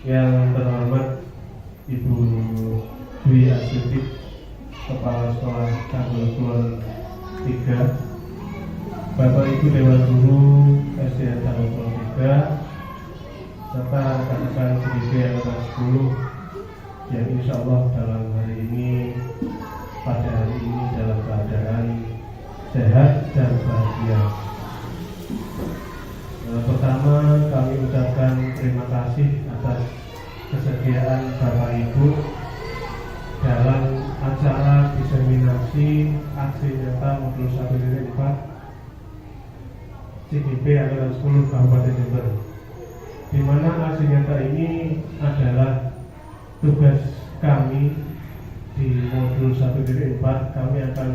Yang terhormat Ibu Dwi Astuti, Kepala Sekolah Tanggul Kulon 3, Bapak Ibu Dewan Guru SDN Tanggul Kulon 3, serta rekan-rekan didik angkatan 10 yang insya Allah dalam hari ini, pada hari ini dalam keadaan sehat dan bahagia. Pertama, kami ucapkan terima kasih atas kesediaan Bapak Ibu dalam acara diseminasi aksi nyata modul 1.4 CGP angkatan 10 Kabupaten Jember, di mana aksi nyata ini adalah tugas kami di modul 1.4. Kami akan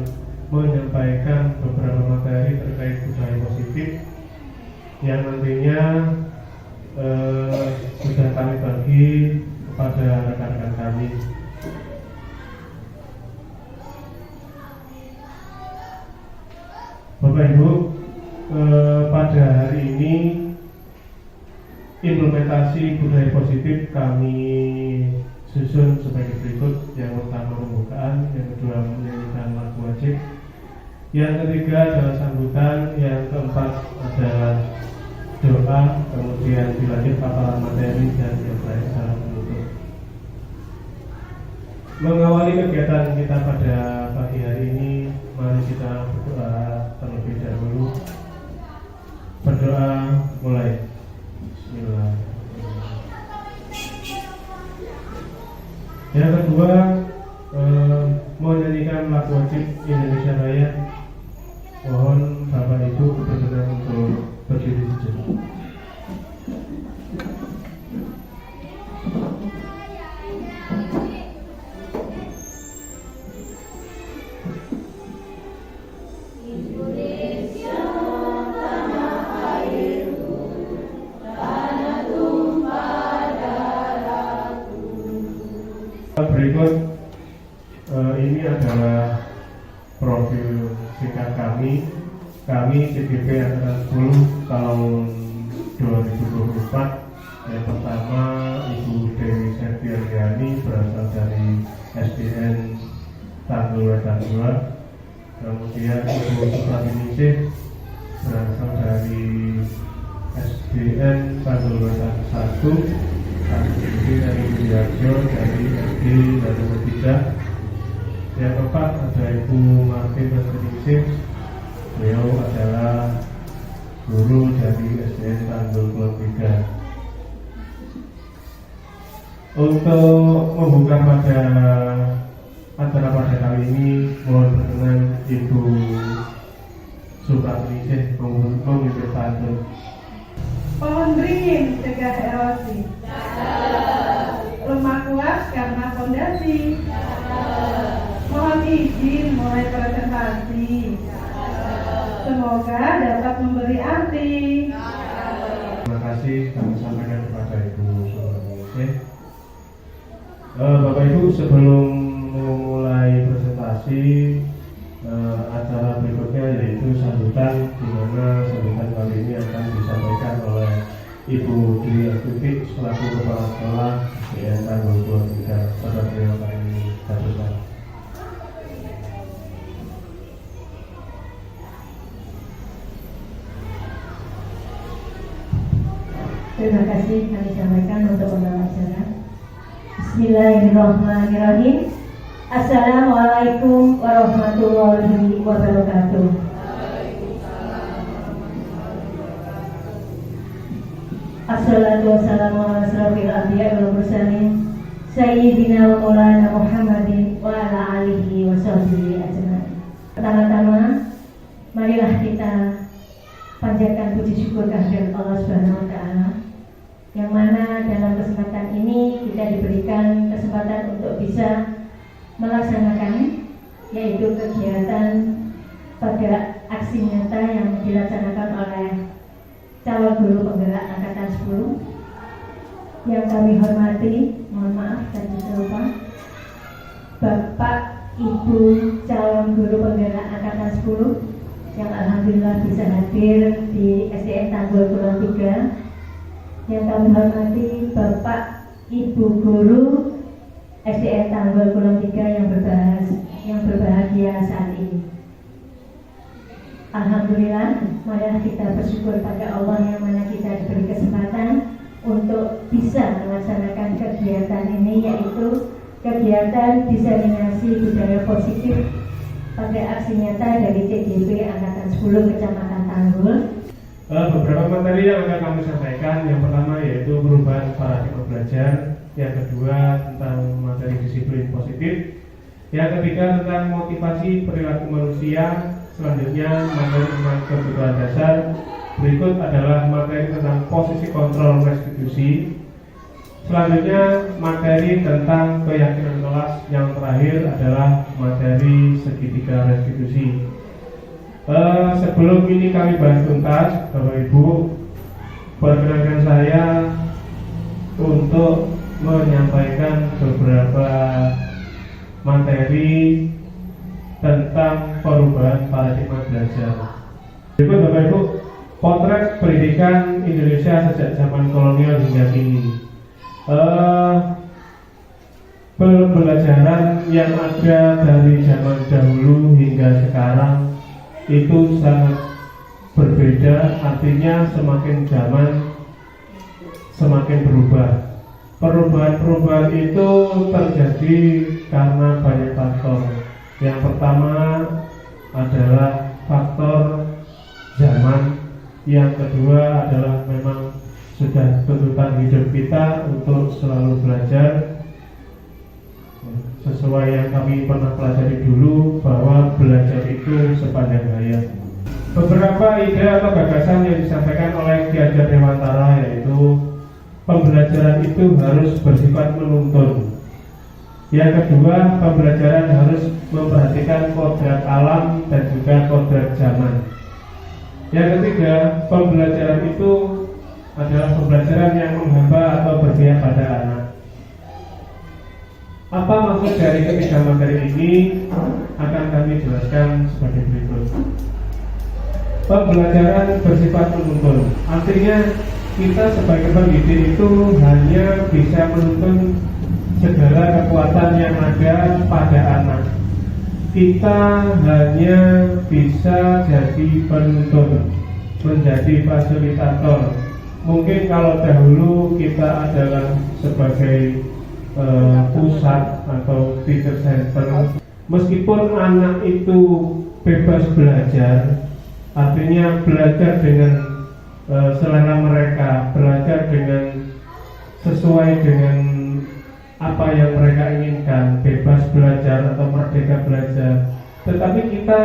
menyampaikan beberapa materi terkait budaya positif yang nantinya sudah kami bagi kepada rekan-rekan kami. Bapak Ibu, pada hari ini implementasi budaya positif kami susun sebagai berikut. Yang pertama pembukaan, yang kedua menyanyikan lagu wajib, yang ketiga adalah sambutan, yang keempat adalah doa, kemudian dilanjut paparan materi, dan yang terakhir adalah penutup. Mengawali kegiatan kita pada pagi hari ini, mari kita berdoa terlebih dahulu. Berdoa mulai. Bismillah. Yang kedua, menyanyikan lagu wajib Indonesia Raya. Mohon Bapak Ibu berkenan untuk berdiri sejenak. Berikut ini adalah profil singkat kami. Kami CGP angkatan 10 tahun 2024. Yang pertama, Ibu Dewi Septiani berasal dari SDN Tanggul Wetan 2. Kemudian Ibu Supratiningsih berasal dari SDN Tanggul Wetan 1. Kami dari Wijarjo dari SD dan nomor 3. Yang keempat ada Ibu Martin Supratiningsih. Beliau adalah guru dari SDN Tanggul Kulon 3. Untuk membuka pada acara pada kali ini, mohon berkenan Ibu Supratiningsih memimpin pantun. Pohon beringin cegah erosi, rumah kuat karena fondasi. Mohon izin mulai presentasi, semoga dapat memberi arti. Terima kasih kami sampaikan kepada Ibu Supratiningsih. Bapak Ibu, sebelum memulai presentasi, acara berikutnya yaitu sambutan, di mana sambutan kali ini akan disampaikan oleh Ibu Dwi Astuti selaku Kepala Sekolah SDN Tanggul Kulon 3. Pada beliau kami haturkan. Terima kasih kami sampaikan untuk pembawa acara. Bismillahirrahmanirrahim. Assalamualaikum warahmatullahi wabarakatuh. Assalatu wassalamu ala asrofil anbiya wal mursalin Sayyidina wa maulana Muhammadin wa ala alihi wa sahbihi ajma'in. Pertama-tama, marilah kita panjatkan puji syukur kehadirat Allah Subhanahu wa taala, yang mana dalam kesempatan ini kita diberikan kesempatan untuk bisa melaksanakan, yaitu kegiatan pada aksi nyata yang dilaksanakan oleh calon guru penggerak angkatan 10 yang kami hormati, mohon maaf dan juga lupa, Bapak Ibu calon guru penggerak angkatan 10 yang alhamdulillah bisa hadir di SDN Tanggul Kulon 3. Yang kami hormati Bapak Ibu Guru SDN Tanggul Kulon 3 yang berbahagia saat ini. Alhamdulillah, marilah kita bersyukur pada Allah yang mana kita diberi kesempatan untuk bisa melaksanakan kegiatan ini, yaitu kegiatan diseminasi budaya positif pada aksi nyata dari CGP Angkatan 10 Kecamatan Tanggul. Beberapa materi yang akan kami sampaikan, yang pertama yaitu perubahan paradigma belajar, yang kedua tentang materi disiplin positif, yang ketiga tentang motivasi perilaku manusia, selanjutnya materi tentang kebutuhan dasar, berikut adalah materi tentang posisi kontrol restitusi, selanjutnya materi tentang keyakinan kelas, yang terakhir adalah materi segitiga restitusi. Sebelum ini kami bahas tuntas, Bapak Ibu, perkenankan saya untuk menyampaikan beberapa materi tentang perubahan paradigma belajar. Berikut Bapak Ibu, potret pendidikan Indonesia sejak zaman kolonial hingga kini. Pembelajaran yang ada dari zaman dahulu hingga sekarang itu sangat berbeda, artinya semakin zaman semakin berubah. Perubahan-perubahan itu terjadi karena banyak faktor. Yang pertama adalah faktor zaman, yang kedua adalah memang sudah tuntutan hidup kita untuk selalu belajar sesuai yang kami pernah pelajari dulu, bahwa belajar itu sepanjang hayat. Beberapa ide atau gagasan yang disampaikan oleh Ki Hajar Dewantara, yaitu pembelajaran itu harus bersifat menuntun. Yang kedua, pembelajaran harus memperhatikan kodrat alam dan juga kodrat zaman. Yang ketiga, pembelajaran itu adalah pembelajaran yang menghamba atau berpihak pada anak. Apa maksud dari ketiga materi ini akan kami jelaskan sebagai berikut. Pembelajaran bersifat menuntun, artinya kita sebagai pendidik itu hanya bisa menuntun segala kekuatan yang ada pada anak. Kita hanya bisa jadi penuntun, menjadi fasilitator. Mungkin kalau dahulu kita adalah sebagai pusat atau teacher center, meskipun anak itu bebas belajar, artinya belajar dengan selera mereka, belajar dengan sesuai dengan apa yang mereka inginkan, bebas belajar atau merdeka belajar. Tetapi kita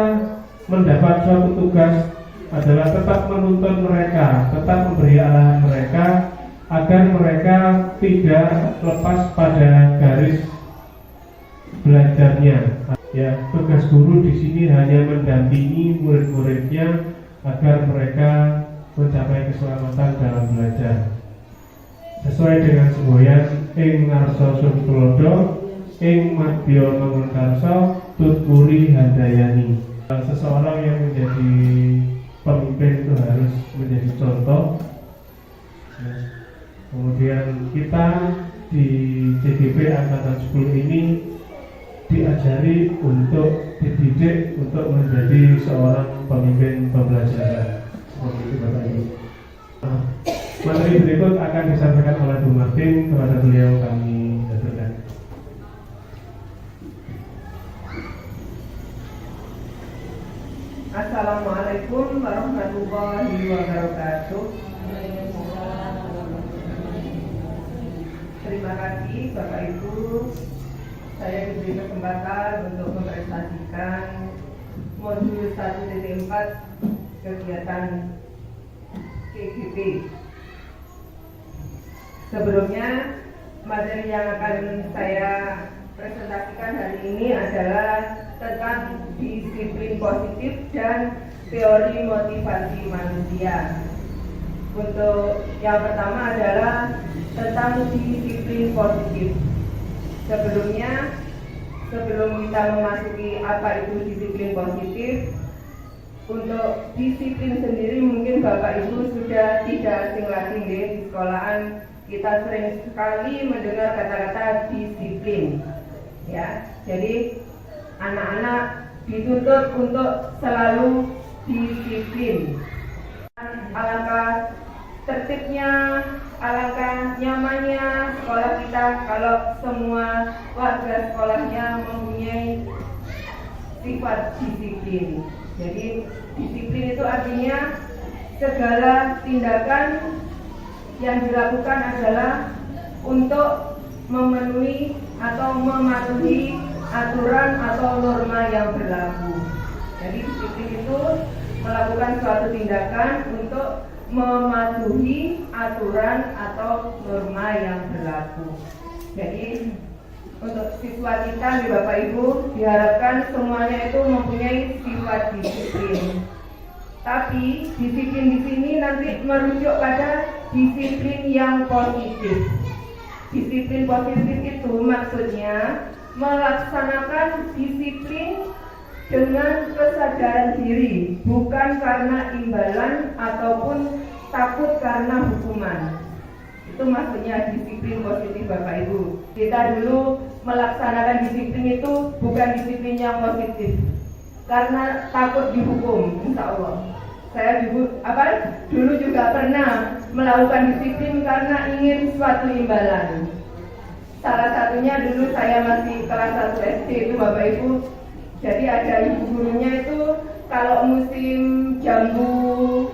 mendapat suatu tugas adalah tetap menuntun mereka, tetap memberi arahan mereka agar mereka tidak lepas pada garis belajarnya. Ya, tugas guru di sini hanya mendampingi murid-muridnya agar mereka mencapai keselamatan dalam belajar. Sesuai dengan semboyan ing ngarsa sun tulodo, ing madya mangun karsa, tutpuri handayani. Seseorang yang menjadi pemimpin itu harus menjadi contoh. Kemudian kita di CGP Angkatan 10 ini diajari untuk dididik untuk menjadi seorang pemimpin pembelajaran. Seperti itu Bapak Ibu. Materi berikut akan disampaikan oleh Bu Martin, kepada beliau kami haturkan. Assalamualaikum warahmatullahi wabarakatuh. Terima kasih Bapak Ibu, saya diberi kesempatan untuk mempresentasikan modul 1.4 kegiatan CGP. Sebelumnya, materi yang akan saya presentasikan hari ini adalah tentang disiplin positif dan teori motivasi manusia. Untuk yang pertama adalah tentang disiplin positif. Sebelum kita memasuki apa itu disiplin positif, untuk disiplin sendiri mungkin Bapak Ibu sudah tidak asing lagi di sekolahan kita sering sekali mendengar kata-kata disiplin. Ya, jadi anak-anak dituntut untuk selalu disiplin. Alangkah tertibnya, alangkah nyamannya sekolah kita kalau semua warga sekolahnya mempunyai sifat disiplin. Jadi disiplin itu artinya segala tindakan yang dilakukan adalah untuk memenuhi atau mematuhi aturan atau norma yang berlaku. Jadi disiplin itu melakukan suatu tindakan untuk mematuhi aturan atau norma yang berlaku. Jadi untuk siswa kita nih Bapak Ibu diharapkan semuanya itu mempunyai sifat disiplin. Tapi disiplin di sini nanti merujuk pada disiplin yang positif. Disiplin positif itu maksudnya melaksanakan disiplin dengan kesadaran diri, bukan karena imbalan ataupun takut karena hukuman. Itu maksudnya disiplin positif Bapak Ibu. Kita dulu melaksanakan disiplin itu bukan disiplin yang positif karena takut dihukum, insya Allah. Saya dulu juga pernah melakukan disiplin karena ingin suatu imbalan. Salah satunya dulu saya masih kelas 1 SD itu Bapak Ibu. Jadi ada ibu gurunya itu kalau musim jambu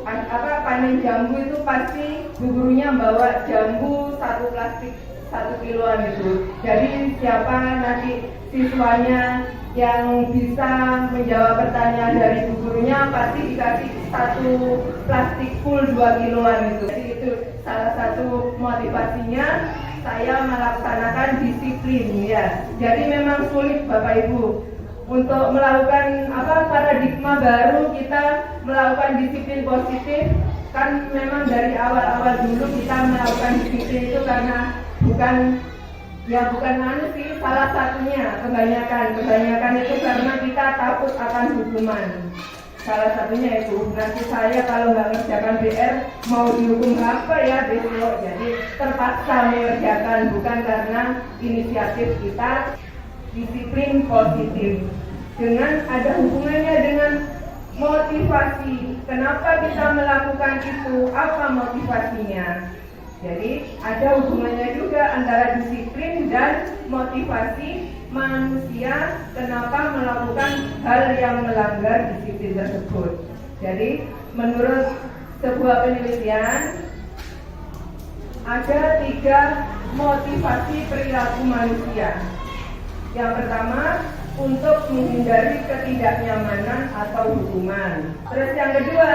panen jambu itu pasti bu gurunya bawa jambu 1 plastik 1 kiloan itu. Jadi siapa nanti siswanya yang bisa menjawab pertanyaan dari bu gurunya pasti dikasih 1 plastik full 2 kiloan itu. Jadi itu salah satu motivasinya saya melaksanakan disiplin ya. Jadi memang sulit Bapak Ibu untuk melakukan paradigma baru kita melakukan disiplin positif. Kan memang dari awal-awal dulu kita melakukan disiplin itu karena bukan sih, salah satunya kebanyakan itu karena kita takut akan hukuman. Salah satunya itu nanti saya kalau nggak mengerjakan BR mau dihukum apa ya besok. Jadi terpaksa mengerjakan, bukan karena inisiatif kita. Disiplin positif dengan ada hubungannya dengan motivasi. Kenapa kita melakukan itu? Apa motivasinya? Jadi ada hubungannya juga antara disiplin dan motivasi manusia kenapa melakukan hal yang melanggar disiplin tersebut. Jadi menurut sebuah penelitian ada 3 motivasi perilaku manusia. Yang pertama, untuk menghindari ketidaknyamanan atau hukuman. Terus yang kedua,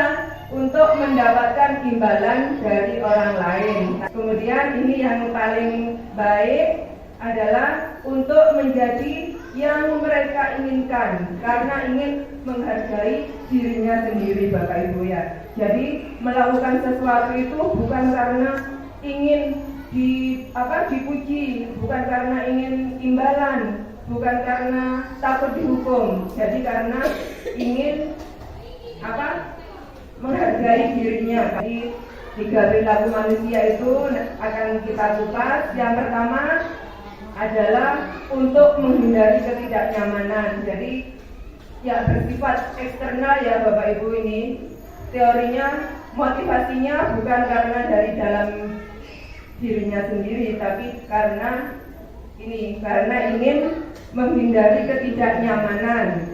untuk mendapatkan imbalan dari orang lain. Kemudian ini yang paling baik adalah untuk menjadi yang mereka inginkan karena ingin menghargai dirinya sendiri Bapak Ibu ya. Jadi melakukan sesuatu itu bukan karena ingin dipuji, bukan karena ingin imbalan, bukan karena takut dihukum. Jadi karena ingin menghargai dirinya. Jadi 3 perilaku manusia itu akan kita kupas. Yang pertama adalah untuk menghindari ketidaknyamanan. Jadi ya bersifat eksternal ya Bapak Ibu ini. Teorinya motivasinya bukan karena dari dalam dirinya sendiri, tapi karena ingin menghindari ketidaknyamanan.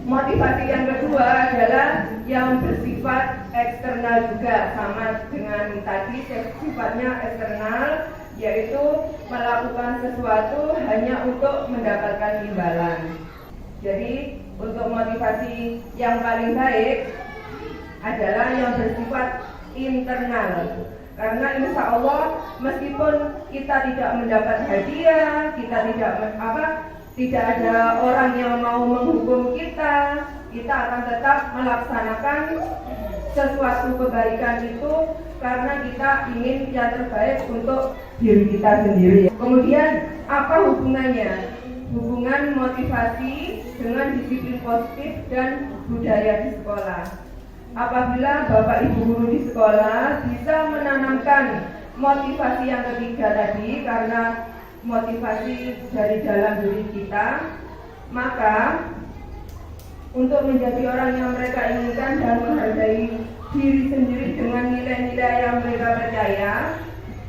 Motivasi yang kedua adalah yang bersifat eksternal juga, sama dengan tadi sifatnya eksternal, yaitu melakukan sesuatu hanya untuk mendapatkan imbalan. Jadi untuk motivasi yang paling baik adalah yang bersifat internal. Karena insya Allah meskipun kita tidak mendapat hadiah, kita tidak ada orang yang mau menghukum kita akan tetap melaksanakan sesuatu kebaikan itu karena kita ingin yang terbaik untuk diri kita sendiri. Kemudian apa hubungannya? Hubungan motivasi dengan disiplin positif dan budaya di sekolah. Apabila Bapak Ibu guru di sekolah bisa menanamkan motivasi yang ketiga tadi, karena motivasi dari dalam diri kita, maka untuk menjadi orang yang mereka inginkan dan menghargai diri sendiri dengan nilai-nilai yang mereka percaya,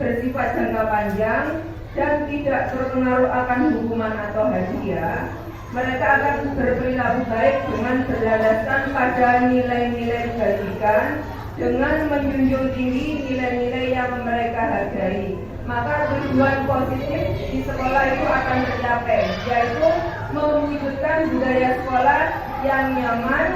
bersifat jangka panjang dan tidak terpengaruh akan hukuman atau hadiah, mereka akan berperilaku baik dengan berlandaskan pada nilai-nilai kebajikan, dengan menjunjung tinggi nilai-nilai yang mereka hargai. Maka tujuan positif di sekolah itu akan tercapai, yaitu mewujudkan budaya sekolah yang nyaman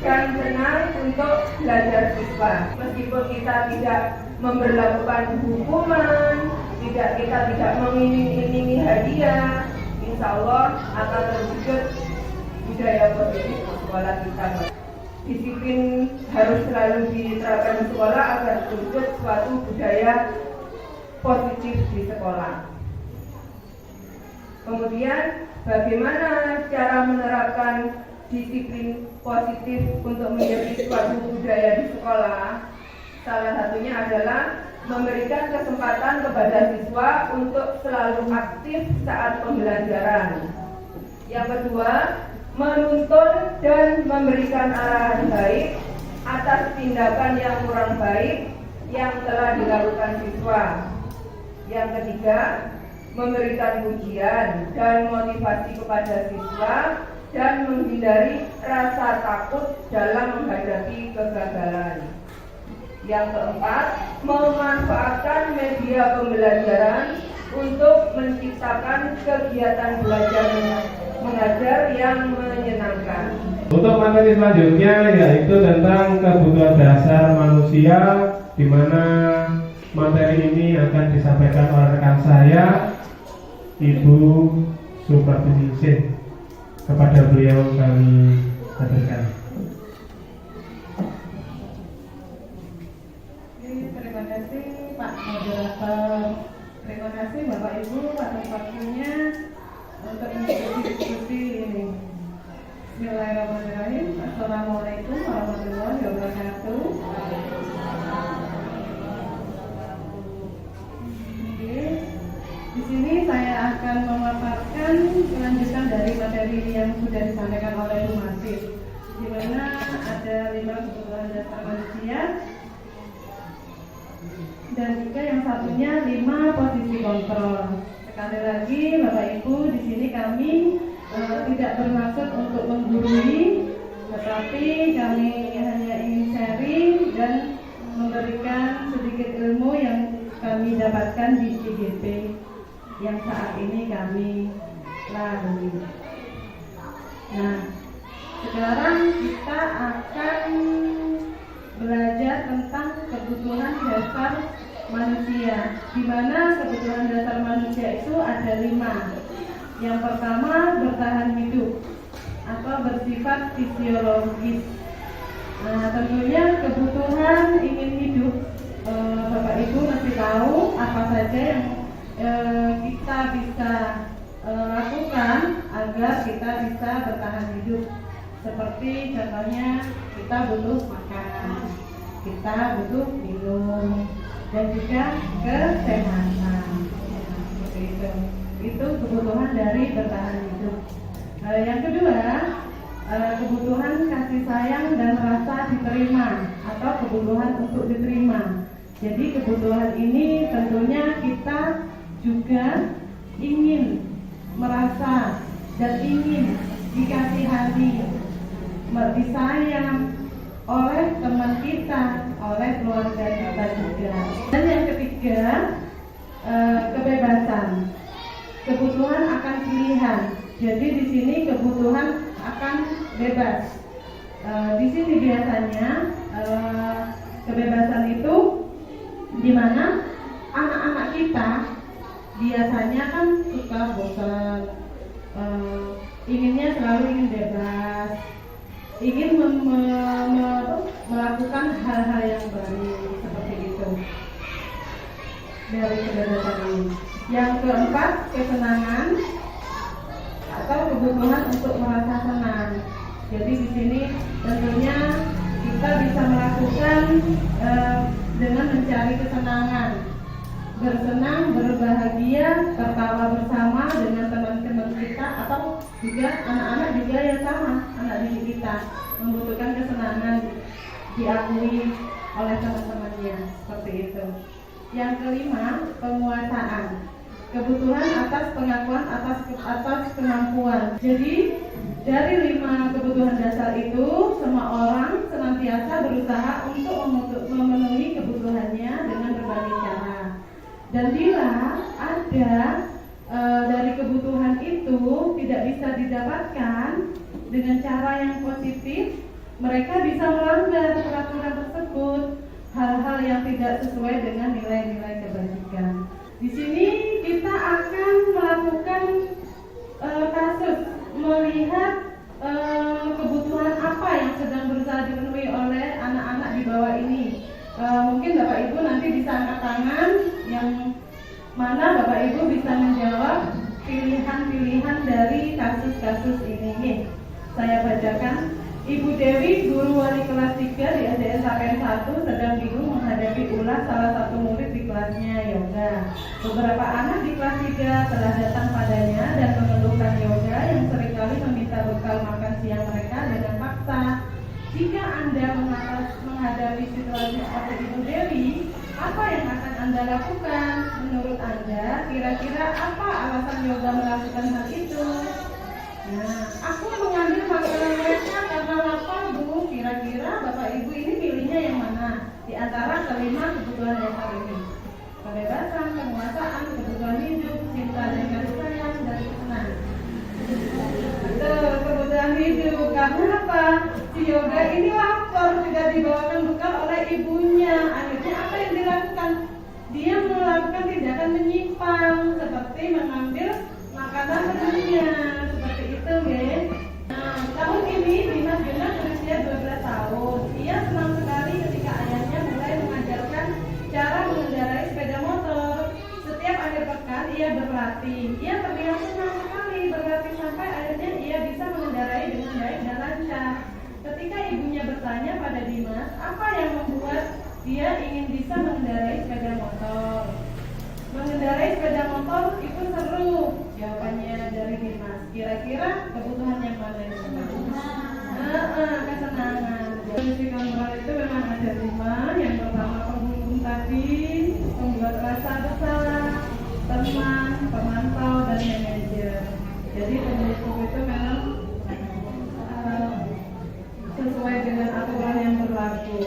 dan senang untuk belajar siswa. Meskipun kita tidak memberlakukan hukuman, kita tidak mengiming-imingi hadiah, insya Allah akan terwujud budaya positif di sekolah kita. Disiplin harus selalu diterapkan di sekolah agar terwujud suatu budaya positif di sekolah. Kemudian bagaimana cara menerapkan disiplin positif untuk menjadi suatu budaya di sekolah? Salah satunya adalah memberikan kesempatan kepada siswa untuk selalu aktif saat pembelajaran. Yang kedua, menuntun dan memberikan arahan baik atas tindakan yang kurang baik yang telah dilakukan siswa. Yang ketiga, memberikan pujian dan motivasi kepada siswa dan menghindari rasa takut dalam menghadapi kegagalan. Yang keempat, memanfaatkan media pembelajaran untuk menciptakan kegiatan belajar mengajar yang menyenangkan. Untuk materi selanjutnya yaitu tentang kebutuhan dasar manusia, di mana materi ini akan disampaikan oleh rekan saya, Ibu Supartiningsih. Kepada beliau kami haturkan. Terima kasih Pak Moderator. Terima kasih Bapak Ibu atas waktunya untuk mengikuti diskusi ini. Bismillahirrahmanirrahim. Assalamualaikum warahmatullahi wabarakatuh. Di sini saya akan memaparkan kelanjutan dari materi yang sudah disampaikan oleh Bu Masih, di mana ada 5 kebutuhan dasar manusia dan juga yang satunya 5 posisi kontrol. Sekali lagi Bapak Ibu, di sini kami tidak bermaksud untuk menggurui, tetapi kami hanya ingin sharing dan memberikan sedikit ilmu yang kami dapatkan di IGP yang saat ini kami lalui. Nah, sekarang kita akan belajar tentang kebutuhan dasar manusia, di mana kebutuhan dasar manusia itu ada 5. Yang pertama, bertahan hidup atau bersifat fisiologis. Nah, tentunya kebutuhan ingin hidup, Bapak Ibu mesti tahu apa saja yang kita bisa lakukan agar kita bisa bertahan hidup. Seperti contohnya kita butuh makan, kita butuh minum, dan juga kesehatan. Seperti itu. Itu kebutuhan dari bertahan hidup. Yang kedua, kebutuhan kasih sayang dan rasa diterima atau kebutuhan untuk diterima. Jadi kebutuhan ini tentunya kita juga ingin merasa dan ingin dikasihani, disayang oleh teman kita, oleh keluarga kita juga. Dan yang ketiga, kebebasan. Kebutuhan akan pilihan. Jadi di sini kebutuhan akan bebas. Di sini biasanya kebebasan itu di mana anak-anak kita biasanya kan suka bosan, inginnya selalu ingin bebas, ingin melakukan hal-hal yang baru seperti itu dari kebebasan ini. Yang keempat, kesenangan atau kebutuhan untuk merasa senang. Jadi di sini tentunya kita bisa melakukan dengan mencari kesenangan. bersenang, berbahagia, tertawa bersama dengan teman-teman kita, atau juga anak-anak juga yang sama, anak didik kita membutuhkan kesenangan diakui oleh teman-temannya, seperti itu. Yang kelima, penguasaan, kebutuhan atas pengakuan atas kemampuan. Jadi dari 5 kebutuhan dasar itu, semua orang senantiasa berusaha untuk memenuhi kebutuhannya dengan berbagai cara. Dan bila ada dari kebutuhan itu tidak bisa didapatkan dengan cara yang positif, mereka bisa melanggar peraturan tersebut, hal-hal yang tidak sesuai dengan nilai-nilai kebajikan. Di sini kita akan melakukan kasus, melihat kebutuhan apa yang sedang berusaha dipenuhi oleh anak-anak di bawah ini. Mungkin Bapak Ibu nanti bisa angkat tangan, yang mana Bapak Ibu bisa menjawab pilihan-pilihan dari kasus-kasus ini. Saya bacakan. Ibu Dewi, guru wali kelas 3 di SDN Sapen 1, sedang bingung menghadapi ulas salah satu murid di kelasnya yoga. Beberapa anak di kelas 3 telah datang padanya dan mengeluhkan yoga yang seringkali meminta bekal makan siang mereka dengan paksa. Jika Anda menghadapi situasi seperti Ibu Dewi, apa yang akan Anda lakukan? Menurut Anda, kira-kira apa alasan yoga melakukan hal itu? Nah, aku mengambil makanan mereka karena lapar, Bu. Kira-kira Bapak Ibu ini pilihnya yang mana di antara kelima kebutuhan dasar ini? Kebebasan, penguasaan, kebutuhan hidup, cinta dan kasih sayang, dan kesenangan. Betul, kebutuhan hidup. Karena apa? Si yoga ini lapar, tidak dibawakan bekal oleh ibunya. Akhirnya apa yang dilakukan? Dia melakukan tindakan menyimpang, seperti mengambil makanan temannya. Nah, tahun ini Dimas Genap berusia 12 tahun. Ia senang sekali ketika ayahnya mulai mengajarkan cara mengendarai sepeda motor. Setiap akhir pekan ia berlatih. Ia terlihat senang sekali berlatih sampai akhirnya ia bisa mengendarai dengan baik dan lancar. Ketika ibunya bertanya pada Dimas, apa yang membuat dia ingin bisa mengendarai sepeda motor? Mengendarai sepeda motor itu seru, jawabannya dari Dimas. Kira-kira kebutuhan yang mana yang kesenangan. Fungsi kontrol itu memang ada 5. Yang pertama penghubung tadi, pembuat rasa bersalah, teman, pemantau, dan manajer. Jadi penghubung itu memang sesuai dengan aturan yang berlaku.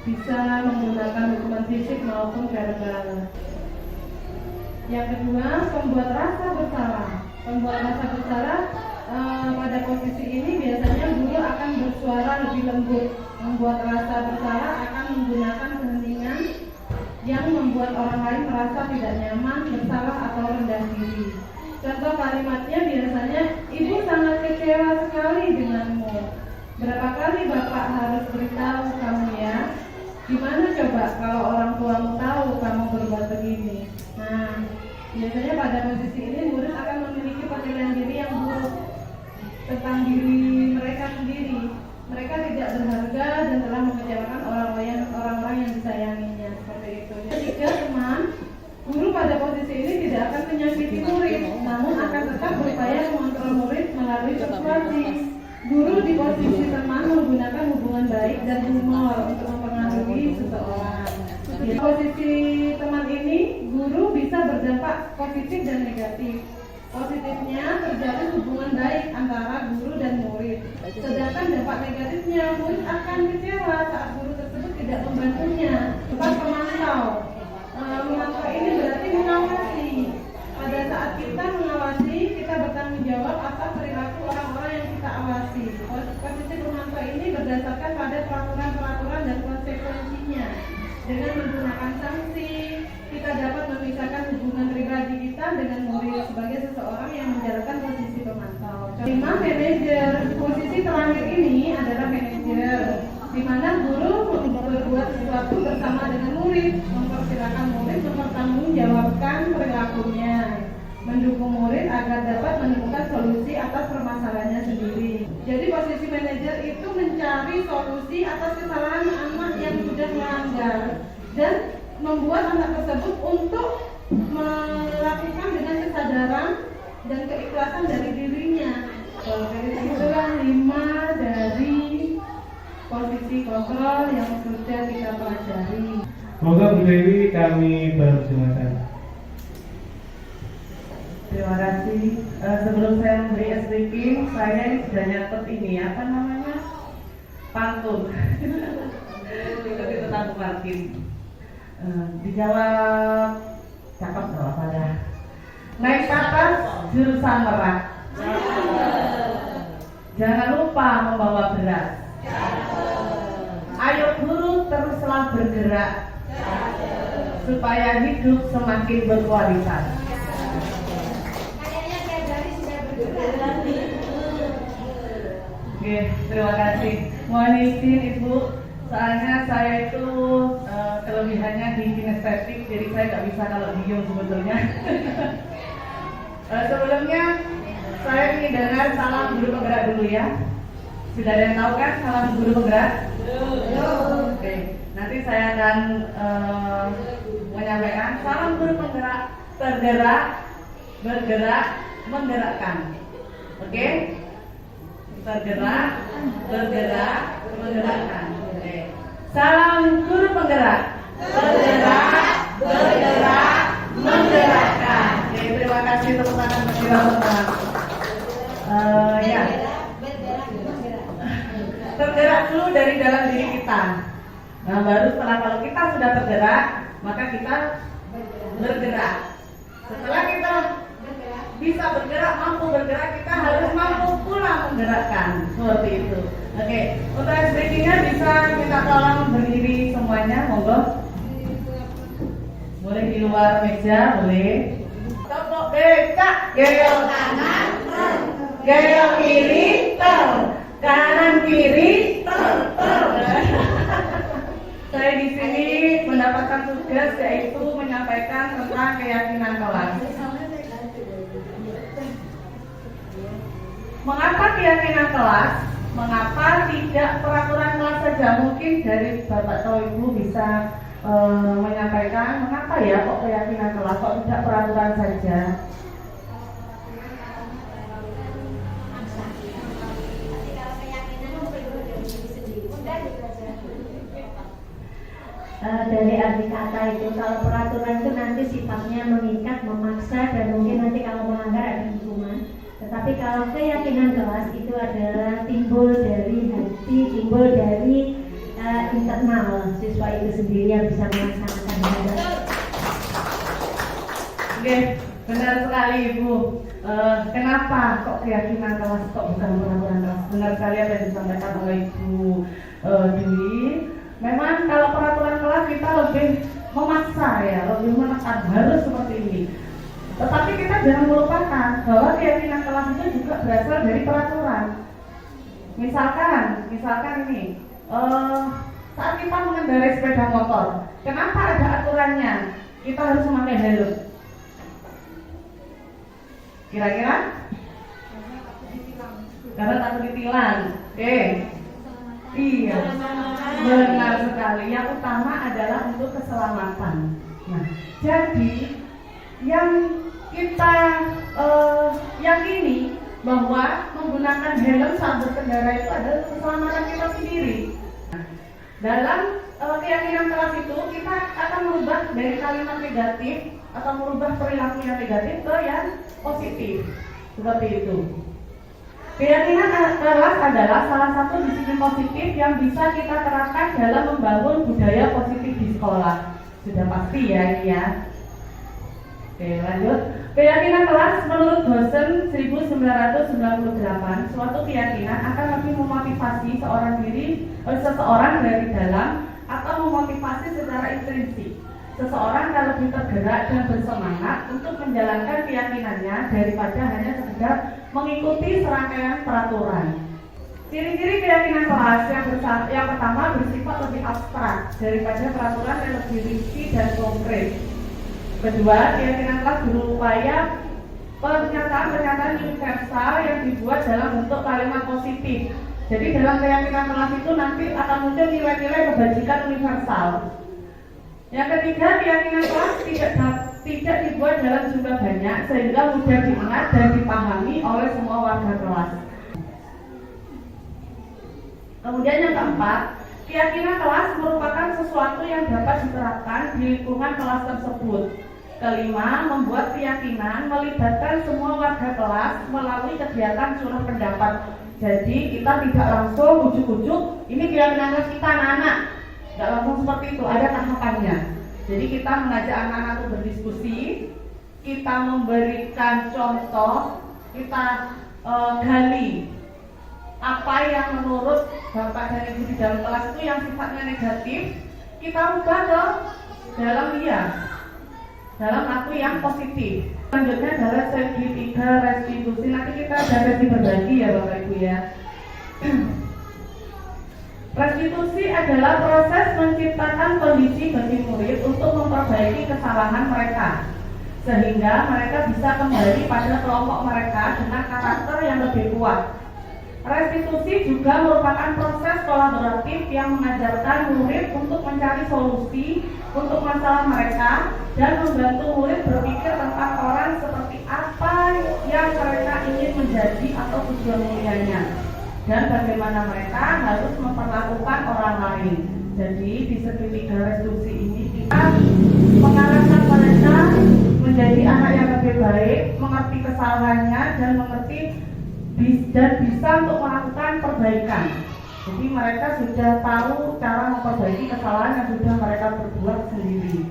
Bisa menggunakan hukuman fisik maupun verbal. Yang kedua, pembuat rasa bersalah. Pembuat rasa bersalah pada posisi ini biasanya guru akan bersuara lebih lembut. Membuat rasa bersalah akan menggunakan keheningan yang membuat orang lain merasa tidak nyaman, bersalah, atau rendah diri. Contoh kalimatnya biasanya, ibu sangat kecewa sekali denganmu. Berapa kali bapak harus beritahu kamu ya? Gimana coba kalau orang tuamu tahu kamu berbuat begini? Nah, biasanya pada posisi ini murid akan memiliki penilaian diri yang buruk tentang diri mereka sendiri. Mereka tidak berharga dan telah mengecewakan orang-orang yang disayanginya, seperti itu. Ketiga, teman, guru pada posisi ini tidak akan menyakiti murid, namun akan tetap berupaya mengontrol murid melalui persuasi. Guru di posisi teman menggunakan hubungan baik dan humor untuk mempengaruhi seseorang. Di posisi teman ini, guru bisa berdampak positif dan negatif. Positifnya terjalin hubungan baik antara guru dan murid. Sedangkan dampak negatifnya, murid akan kecewa saat guru tersebut tidak membantunya. Tempat pemantau. Memantau ini berarti mengawasi. Pada saat kita mengawasi, kita bertanggung jawab atas perilaku orang-orang yang kita awasi. Posisi pemantau ini berdasarkan pada peraturan-peraturan dan konsekuensinya. Dengan menggunakan sanksi, kita dapat memisahkan hubungan pribadi kita dengan murid sebagai seseorang yang menjalankan posisi pemantau. 5. Manajer. Posisi terakhir ini adalah manajer, di mana guru berbuat sesuatu bersama dengan murid, mempersilahkan murid mempertanggungjawabkan perilakunya, mendukung murid agar dapat menemukan solusi atas permasalahannya sendiri. Jadi posisi manajer itu mencari solusi atas kesalahan anak yang sudah melanggar dan membuat anak tersebut untuk melakukan dengan kesadaran dan keikhlasan dari dirinya. Itulah 5 dari posisi kontrol yang sudah kita pelajari. Semoga Bu Dewi kami persilakan. Terima kasih. Sebelum saya memberi speaking, saya ini sudah nyatet ini apa namanya? Pantun. Itu Tabu Martin. Dijawab cakep nggak apa dah. Naik ke atas jurusan merak. Jangan lupa membawa beras. Ayo guru teruslah bergerak supaya hidup semakin berkualitas. Oke, terima kasih. Mohon izin Ibu, soalnya saya itu kelebihannya di kinestetik, jadi saya nggak bisa kalau diem sebetulnya. Sebelumnya saya ingin dengar salam guru penggerak dulu ya. Sudah ada yang tahu kan salam guru penggerak? Oke, nanti saya akan menyampaikan salam guru penggerak: tergerak, bergerak, menggerakkan. Oke? Tergerak, bergerak, menggerakkan. Oke. Salam guru penggerak: tergerak, bergerak, menggerakkan. Oke, terima kasih tepuk tangan bagi teman-teman. Ya. Tergerak dulu dari dalam diri kita. Nah, baru setelah kalau kita sudah tergerak, maka kita bergerak. Setelah kita bisa bergerak, mampu bergerak, kita harus mampu pula menggerakkan. Seperti itu. Oke, untuk speakingnya bisa kita tolong berdiri semuanya, monggo. Boleh di luar meja, boleh. Topok becak, geol kanan, geol kiri, kanan kiri, Saya di sini mendapatkan tugas yaitu menyampaikan tentang keyakinan kelas. Mengapa keyakinan kelas? Mengapa tidak peraturan kelas saja? Mungkin dari Bapak atau Ibu bisa menyampaikan mengapa ya kok keyakinan kelas, kok tidak peraturan saja? Dari arti kata itu, kalau peraturan itu nanti sifatnya mengikat, memaksa, dan mungkin nanti kalau melanggar ada hukuman. Tetapi kalau keyakinan kelas itu adalah timbul dari hati, timbul dari internal siswa itu sendiri yang bisa melaksanakan dengan. Oke, benar sekali Ibu. Kenapa kok keyakinan kelas kok bukan peraturan kelas? Benar sekali apa yang disampaikan oleh Ibu Dwi. Memang kalau peraturan kelas kita lebih memaksa ya, lebih menekan harus seperti ini. Tetapi kita jangan melupakan bahwa keyakinan kelas itu juga berasal dari peraturan. Misalkan ini, saat kita mengendarai sepeda motor, kenapa ada aturannya? Kita harus memakai helm. Kira-kira? Karena takut ditilang. Oke. Iya, benar sekali. Yang utama adalah untuk keselamatan. Nah, jadi yang kita yakini bahwa menggunakan helm saat berkendara itu adalah keselamatan kita sendiri. Dalam keyakinan kelas itu kita akan merubah dari kalimat negatif atau merubah perilaku yang negatif ke yang positif. Seperti itu. Keyakinan kelas adalah salah satu disiplin positif yang bisa kita terapkan dalam membangun budaya positif di sekolah. Sudah pasti ya ini ya. Oke, lanjut. Keyakinan kelas menurut dosen 1998, suatu keyakinan akan lebih memotivasi seseorang dari dalam atau memotivasi secara intrinsik. Seseorang akan lebih tergerak dan bersemangat untuk menjalankan keyakinannya daripada hanya sekedar mengikuti serangkaian peraturan. Ciri-ciri keyakinan kelas yang pertama bersifat lebih abstrak daripada peraturan yang lebih rinci dan konkret. Kedua, keyakinan kelas berupaya pernyataan-pernyataan universal yang dibuat dalam bentuk kalimat positif. Jadi dalam keyakinan kelas itu nanti akan muncul nilai-nilai kebajikan universal. Yang ketiga, keyakinan kelas tidak dibuat dalam jumlah banyak sehingga mudah diingat dan dipahami oleh semua warga kelas. Kemudian yang keempat, keyakinan kelas merupakan sesuatu yang dapat diterapkan di lingkungan kelas tersebut. Kelima, membuat keyakinan melibatkan semua warga kelas melalui kegiatan curah pendapat. Jadi kita tidak langsung ujuk-ujuk, ini keyakinan kelas kita anak-anak. Tidak langsung seperti itu, ada tahapannya. Jadi kita mengajak anak-anak untuk berdiskusi, kita memberikan contoh, kita gali apa yang menurut Bapak dan Ibu di dalam kelas itu yang sifatnya negatif, kita ubah ke dalam aku yang positif. Selanjutnya adalah segitiga restitusi. Nanti kita ada sesi berbagi ya Bapak Ibu ya. Restitusi adalah proses menciptakan kondisi bagi murid untuk memperbaiki kesalahan mereka, sehingga mereka bisa kembali pada kelompok mereka dengan karakter yang lebih kuat. Restitusi juga merupakan proses kolaboratif yang mengajarkan murid untuk mencari solusi untuk masalah mereka dan membantu murid berpikir tentang orang seperti apa yang mereka ingin menjadi atau tujuan mulianya dan bagaimana mereka harus memperlakukan orang lain. Jadi di segitiga restitusi ini kita mengarahkan mereka menjadi anak yang lebih baik, mengerti kesalahannya dan mengerti dan bisa untuk melakukan perbaikan. Jadi mereka sudah tahu cara memperbaiki kesalahan yang sudah mereka berbuat sendiri.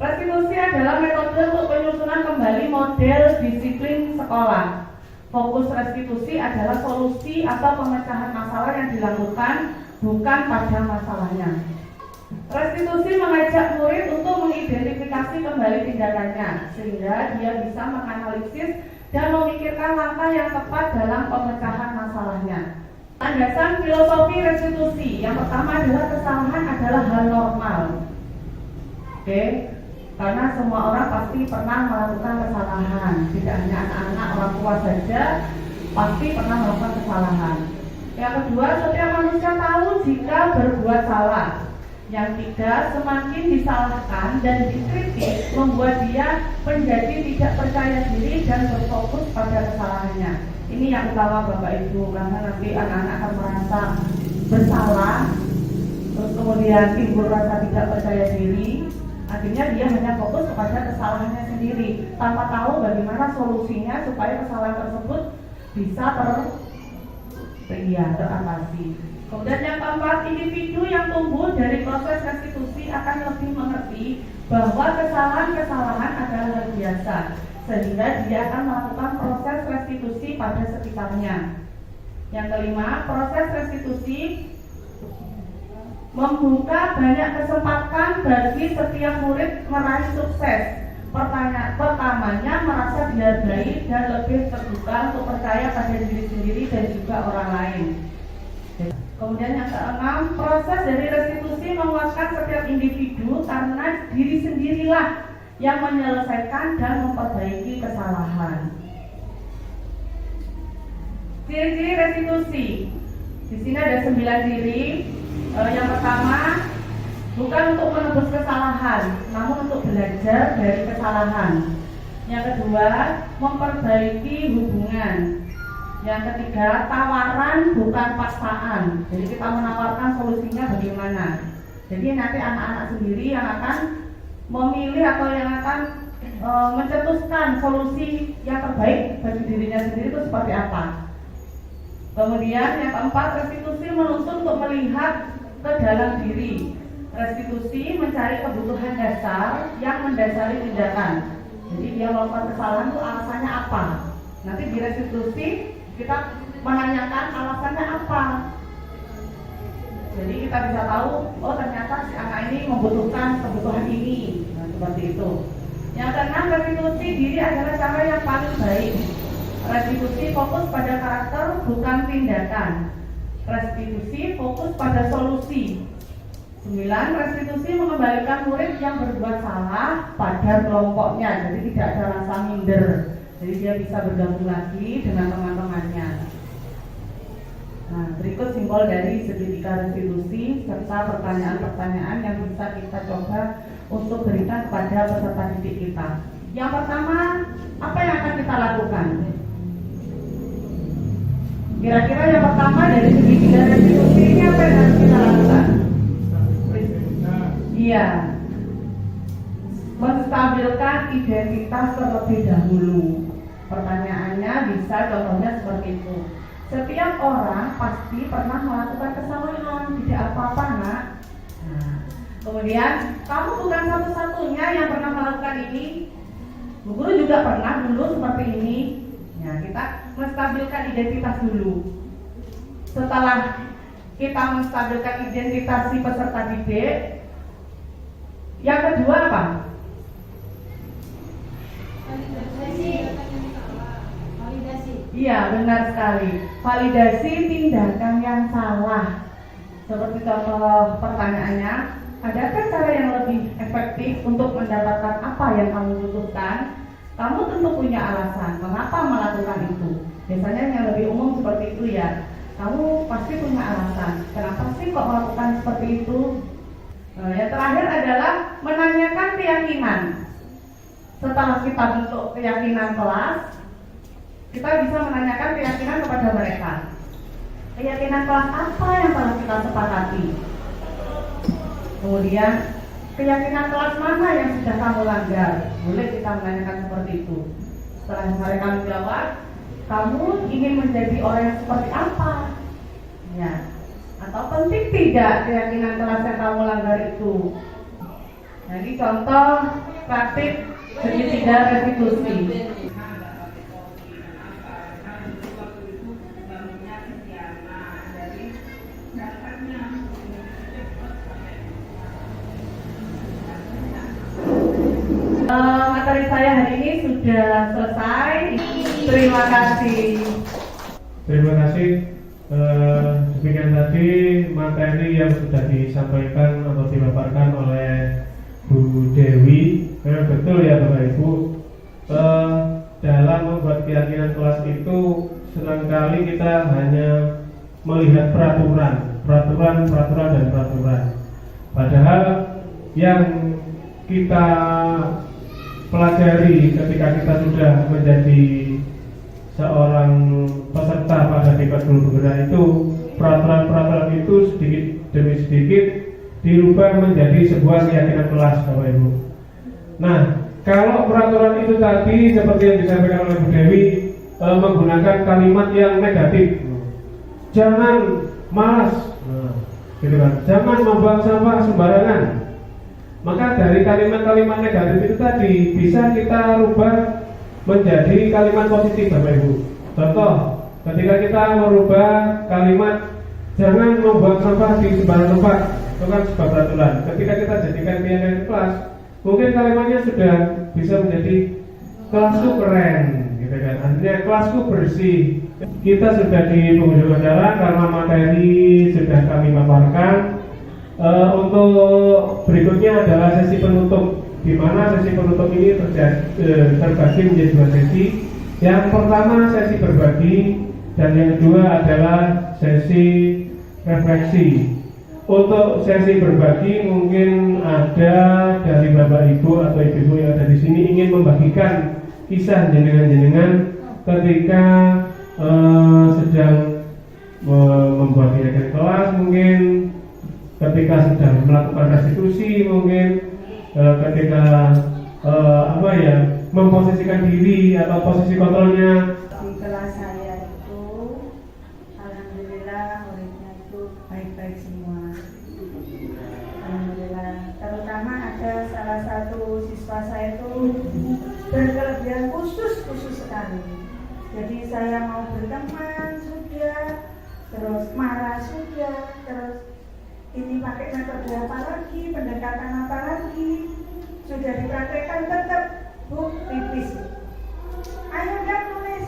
Restitusi adalah metode untuk penyusunan kembali model disiplin sekolah. Fokus restitusi adalah solusi atau pemecahan masalah yang dilakukan, bukan pada masalahnya. Restitusi mengajak murid untuk mengidentifikasi kembali tindakannya, sehingga dia bisa menganalisis dan memikirkan langkah yang tepat dalam pemecahan masalahnya. Landasan filosofi restitusi yang pertama adalah kesalahan adalah hal normal. Oke, karena semua orang pasti pernah melakukan kesalahan, tidak hanya anak-anak, orang tua saja pasti pernah melakukan kesalahan. Yang kedua, setiap manusia tahu jika berbuat salah. Yang tiga, semakin disalahkan dan dikritik membuat dia menjadi tidak percaya diri dan berfokus pada kesalahannya. Ini yang utama Bapak Ibu, karena nanti anak-anak akan merasa bersalah, terus kemudian timbul rasa tidak percaya diri. Akhirnya dia hanya fokus kepada kesalahannya sendiri tanpa tahu bagaimana solusinya supaya kesalahan tersebut bisa teratasi. Kemudian yang keempat, individu yang tumbuh dari proses restitusi akan lebih mengerti bahwa kesalahan-kesalahan adalah hal biasa, sehingga dia akan melakukan proses restitusi pada sekitarnya. Yang kelima, proses restitusi membuka banyak kesempatan bagi setiap murid meraih sukses. Pertamanya merasa dihargai dan lebih terbuka untuk percaya pada diri sendiri dan juga orang lain. Kemudian yang keenam, proses dari restitusi menguatkan setiap individu karena diri sendirilah yang menyelesaikan dan memperbaiki kesalahan. Ciri-ciri restitusi. Di sini ada 9 ciri. Yang pertama, bukan untuk menebus kesalahan, namun untuk belajar dari kesalahan. Yang kedua, memperbaiki hubungan. Yang ketiga, tawaran bukan paksaan. Jadi kita menawarkan solusinya bagaimana. Jadi nanti anak-anak sendiri yang akan memilih atau yang akan mencetuskan solusi yang terbaik bagi dirinya sendiri itu seperti apa. Kemudian yang keempat, restitusi menuntut untuk melihat ke dalam diri. Restitusi mencari kebutuhan dasar yang mendasari tindakan. Jadi dia melakukan kesalahan itu alasannya apa. Nanti di restitusi kita menanyakan alasannya apa. Jadi kita bisa tahu, oh ternyata si anak ini membutuhkan kebutuhan ini. Nah, seperti itu. Yang keenam, restitusi diri adalah cara yang paling baik. Restitusi fokus pada karakter bukan tindakan. Restitusi fokus pada solusi. 9. Restitusi mengembalikan murid yang berbuat salah pada kelompoknya. Jadi tidak ada rasa minder. Jadi dia bisa bergabung lagi dengan teman-temannya. Nah, berikut simbol dari segitiga restitusi serta pertanyaan-pertanyaan yang bisa kita coba untuk berikan kepada peserta didik kita. Yang pertama, apa yang akan kita lakukan? Kira-kira yang pertama dari segitiga restitusi ini apa yang harus kita lakukan? Iya, menstabilkan identitas terlebih dahulu. Pertanyaannya bisa contohnya seperti itu. Setiap orang pasti pernah melakukan kesalahan, tidak apa-apa nak. Nah, kemudian kamu bukan satu-satunya yang pernah melakukan ini. Bu Guru juga pernah dulu seperti ini. Ya, kita menstabilkan identitas dulu. Setelah kita menstabilkan identitas si peserta didik, yang kedua apa? Iya, benar sekali. Validasi tindakan yang salah. Seperti contoh pertanyaannya, adakah cara yang lebih efektif untuk mendapatkan apa yang kamu butuhkan? Kamu tentu punya alasan mengapa melakukan itu. Biasanya yang lebih umum seperti itu ya. Kamu pasti punya alasan. Kenapa sih kok melakukan seperti itu? Yang terakhir adalah menanyakan keyakinan. Setelah kita bentuk keyakinan kelas, kita bisa menanyakan keyakinan kepada mereka. Keyakinan kelas apa yang telah kita sepakati? Kemudian, keyakinan kelas mana yang sudah kamu langgar? Boleh kita menanyakan seperti itu. Setelah mereka menjawab, kamu ingin menjadi orang yang seperti apa? Ya. Atau penting tidak keyakinan kelas yang kamu langgar itu? Jadi contoh praktik segitiga restitusi. Materi saya hari ini sudah selesai. Terima kasih. Terima kasih. Demikian tadi materi yang sudah disampaikan atau dipaparkan oleh Bu Dewi. Betul ya Bapak Ibu. Dalam membuat keyakinan kelas itu seringkali kita hanya melihat peraturan. Padahal yang kita pelajari ketika kita sudah menjadi seorang peserta pada tingkat guru penggerak itu, peraturan-peraturan itu sedikit demi sedikit dirubah menjadi sebuah keyakinan kelas, Bapak Ibu. Nah, kalau peraturan itu tadi seperti yang disampaikan oleh Bu Dewi, menggunakan kalimat yang negatif, jangan malas, gitu kan, jangan membuang sampah sembarangan. Maka dari kalimat-kalimat negatif itu tadi bisa kita rubah menjadi kalimat positif, Bapak Ibu. Contoh, ketika kita merubah kalimat jangan membuang sampah di sembarang tempat, itu kan sebuah peraturan. Ketika kita jadikan keyakinan kelas, mungkin kalimatnya sudah bisa menjadi kelasku keren, gitu kan. Artinya kelasku bersih. Kita sudah di penghujung acara karena materi sudah kami paparkan. Untuk berikutnya adalah sesi penutup, di mana sesi penutup ini terbagi menjadi dua sesi. Yang pertama sesi berbagi dan yang kedua adalah sesi refleksi. Untuk sesi berbagi mungkin ada dari Bapak Ibu atau Ibu yang ada di sini ingin membagikan kisah jenengan-jenengan ketika sedang membuat keyakinan kelas, mungkin ketika sedang melakukan restitusi, mungkin ketika memposisikan diri atau posisi kontrolnya. Di kelas saya itu alhamdulillah muridnya itu baik-baik semua. Alhamdulillah. Terutama ada salah satu siswa saya itu berkelebihan khusus sekali. Jadi saya mau berteman sudah, terus marah sudah, terus ini pakai metode apa lagi, pendekatan apa lagi, sudah dipraktekkan tetap Bu tipis. Ayo udah nulis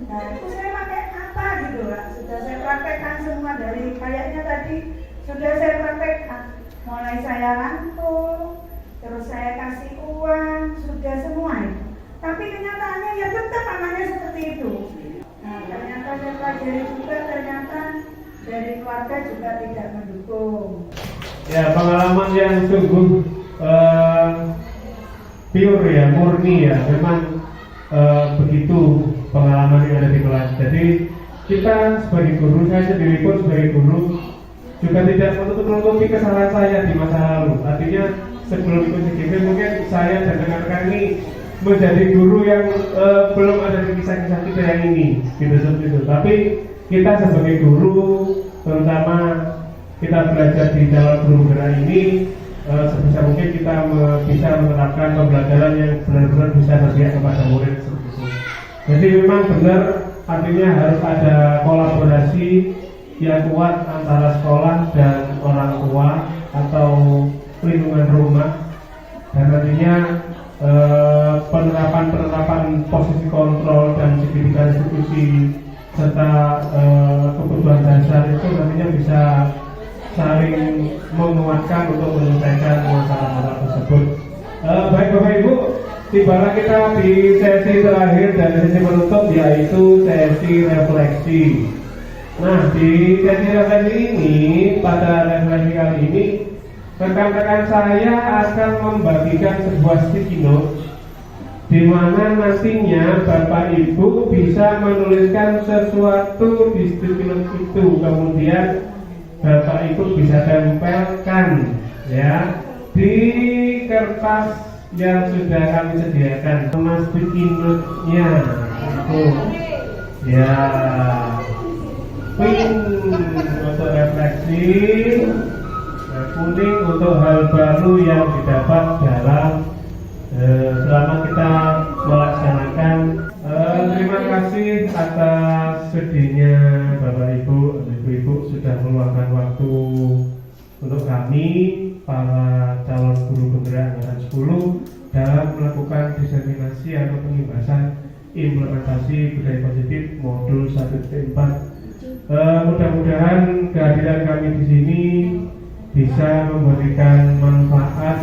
nah itu saya pakai apa gitu lah. Sudah saya praktekkan semua dari kayaknya tadi sudah saya praktekkan. Mulai saya rangkul, terus saya kasih uang, sudah semua itu. Tapi kenyataannya ya tetap anaknya seperti itu. pelajari juga ternyata dari keluarga juga tidak mendukung. Ya, pengalaman yang sungguh pure ya, murni ya, memang begitu pengalaman yang ada di kelas. Jadi kita sebagai guru, saya sendiri pun sebagai guru juga tidak menutup-nutupi kesalahan saya di masa lalu. Artinya sebelum ikut CGP mungkin saya dan rekan-rekan ini menjadi guru yang belum ada di kisah-kisah kita yang ini, gitu seperti itu. Tapi kita sebagai guru, terutama kita belajar di calon guru gerak ini, sebisa mungkin kita bisa menerapkan pembelajaran yang benar-benar bisa berpihak kepada murid seperti itu. Jadi memang benar, artinya harus ada kolaborasi yang kuat antara sekolah dan orang tua atau lingkungan rumah, dan nantinya penerapan posisi kontrol dan segitiga institusi serta kebutuhan dasar itu nantinya bisa saling menguatkan untuk menyelesaikan masalah-masalah tersebut. Baik Bapak Ibu, tibalah kita di sesi terakhir dan sesi penutup, yaitu sesi refleksi. Nah, di sesi refleksi ini, pada refleksi kali ini, rekan-rekan saya akan membagikan sebuah sticky note di mana nantinya Bapak Ibu bisa menuliskan sesuatu di sticky note itu, kemudian Bapak Ibu bisa tempelkan ya di kertas yang sudah kami sediakan sama sticky note-nya itu ya, pink untuk refleksi, kuning untuk hal baru yang didapat dalam selama kita melaksanakan. Terima kasih atas sedihnya Bapak Ibu, Ibu-ibu sudah meluangkan waktu untuk kami para calon guru penggerak angkatan 10 dalam melakukan diseminasi atau pengimbasan implementasi budaya positif modul 1.4. Mudah-mudahan kehadiran kami di sini bisa memberikan manfaat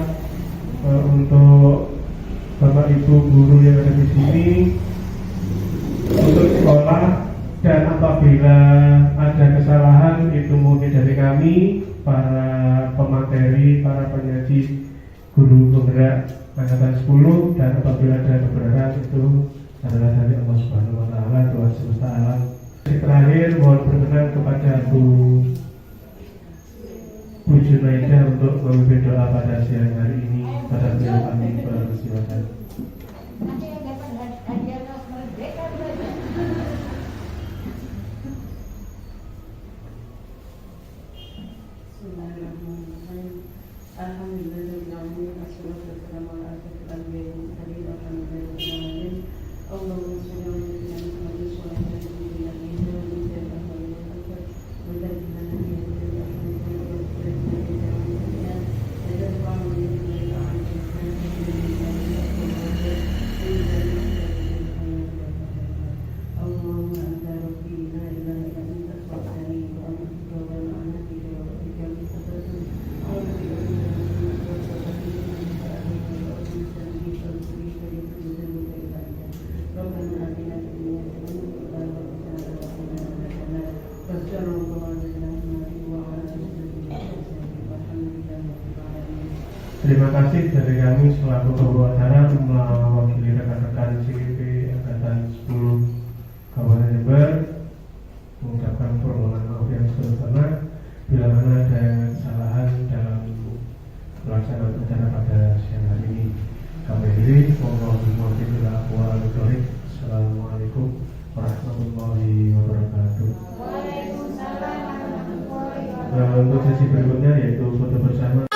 untuk Bapak Ibu guru yang ada di sini, untuk sekolah, dan apabila ada kesalahan itu mungkin dari kami para pemateri, para penyaji guru penggerak angkatan 10, dan apabila ada kebenaran itu adalah dari Allah Subhanahu wa taala, Tuhan semesta alam. Terakhir mohon berkenan kepada Bu Junaida untuk memimpin doa pada siang hari ini. Pada beliau kami persilakan. Terima kasih dari kami selaku pembawa acara mewakili rekan-rekan CGP angkatan 10 Kabupaten Jember mengucapkan permohonan maaf yang sebesar-besarnya bila mana ada kesalahan dalam pelaksanaan acara pada siang hari ini. Kami diri, Assalamualaikum warahmatullahi wabarakatuh. Untuk sesi berikutnya yaitu foto bersama.